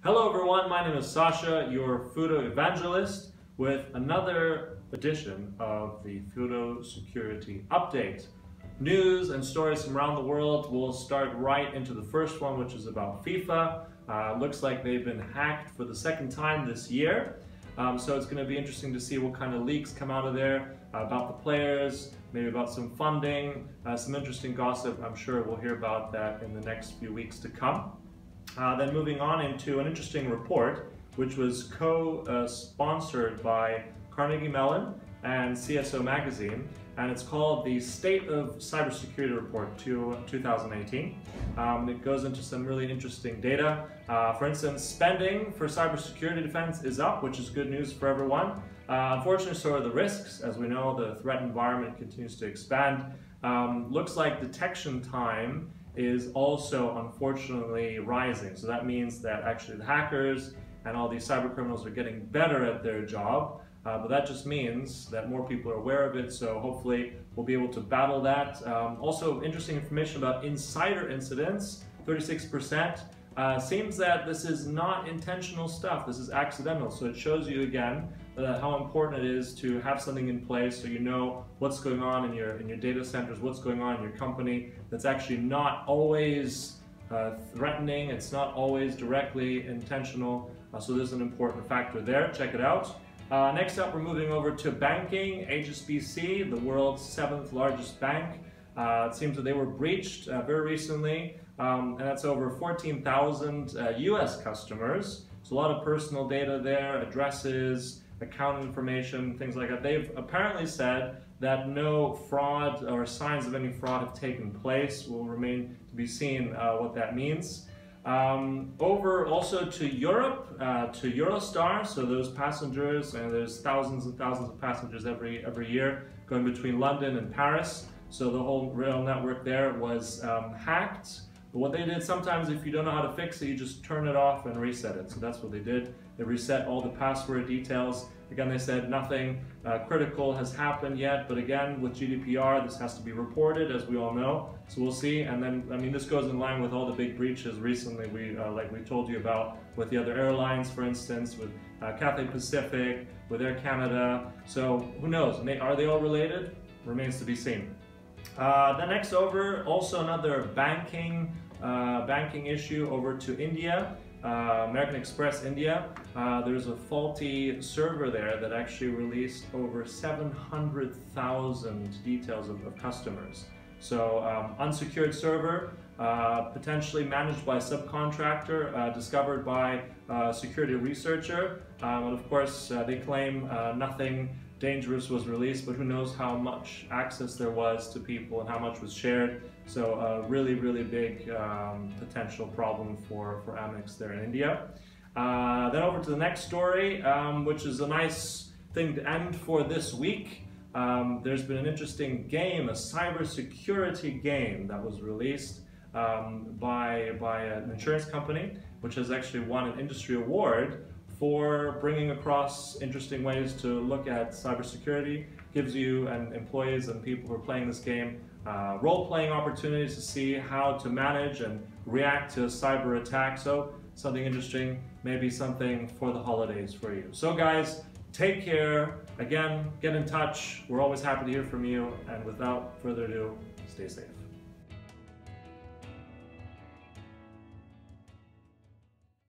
Hello everyone, my name is Sasha, your Fudo evangelist, with another edition of the Fudo Security Update. News and stories from around the world. We'll start right into the first one, which is about FIFA. Looks like they've been hacked for the second time this year. So it's going to be interesting to see what kind of leaks come out of there about the players, maybe about some funding, some interesting gossip. I'm sure we'll hear about that in the next few weeks to come. Then moving on into an interesting report, which was co-sponsored by Carnegie Mellon and CSO Magazine, and it's called the State of Cybersecurity Report 2018. It goes into some really interesting data. For instance, spending for cybersecurity defense is up, which is good news for everyone. Unfortunately, so are the risks. As we know, the threat environment continues to expand. Looks like detection time is also unfortunately rising. So that means that actually the hackers and all these cyber criminals are getting better at their job. But that just means that more people are aware of it, so hopefully we'll be able to battle that. Also, interesting information about insider incidents, 36%. Seems that this is not intentional stuff, this is accidental. So it shows you again how important it is to have something in place so you know what's going on in your data centers, what's going on in your company. That's actually not always threatening, it's not always directly intentional. So there's an important factor there, check it out. Next up, we're moving over to banking. HSBC, the world's 7th largest bank. It seems that they were breached very recently, and that's over 14,000 US customers. So a lot of personal data there, addresses, account information, things like that. They've apparently said that no fraud or signs of any fraud have taken place. Will remain to be seen what that means. Over also to Europe, to Eurostar, so those passengers, and there's thousands and thousands of passengers every year going between London and Paris, so the whole rail network there was hacked. But what they did, sometimes if you don't know how to fix it, you just turn it off and reset it. So that's what they did. They reset all the password details. Again, they said nothing critical has happened yet, but again, with GDPR, this has to be reported, as we all know. So we'll see. And then, I mean, this goes in line with all the big breaches recently, like we told you about with the other airlines, for instance, with Cathay Pacific, with Air Canada. So who knows? Are they all related? Remains to be seen. Then next over, also another banking issue over to India. American Express India, there's a faulty server there that actually released over 700,000 details of customers. So unsecured server, potentially managed by a subcontractor, discovered by a security researcher. And of course, they claim nothing dangerous was released, but who knows how much access there was to people and how much was shared. So a really, really big potential problem for Amex there in India. Then over to the next story, which is a nice thing to end for this week. There's been an interesting game, a cybersecurity game that was released by an insurance company, which has actually won an industry award for bringing across interesting ways to look at cybersecurity. Gives you and employees and people who are playing this game role-playing opportunities to see how to manage and react to a cyber attack. So something interesting, maybe something for the holidays for you. So guys, take care. Again, get in touch. We're always happy to hear from you. And without further ado, stay safe.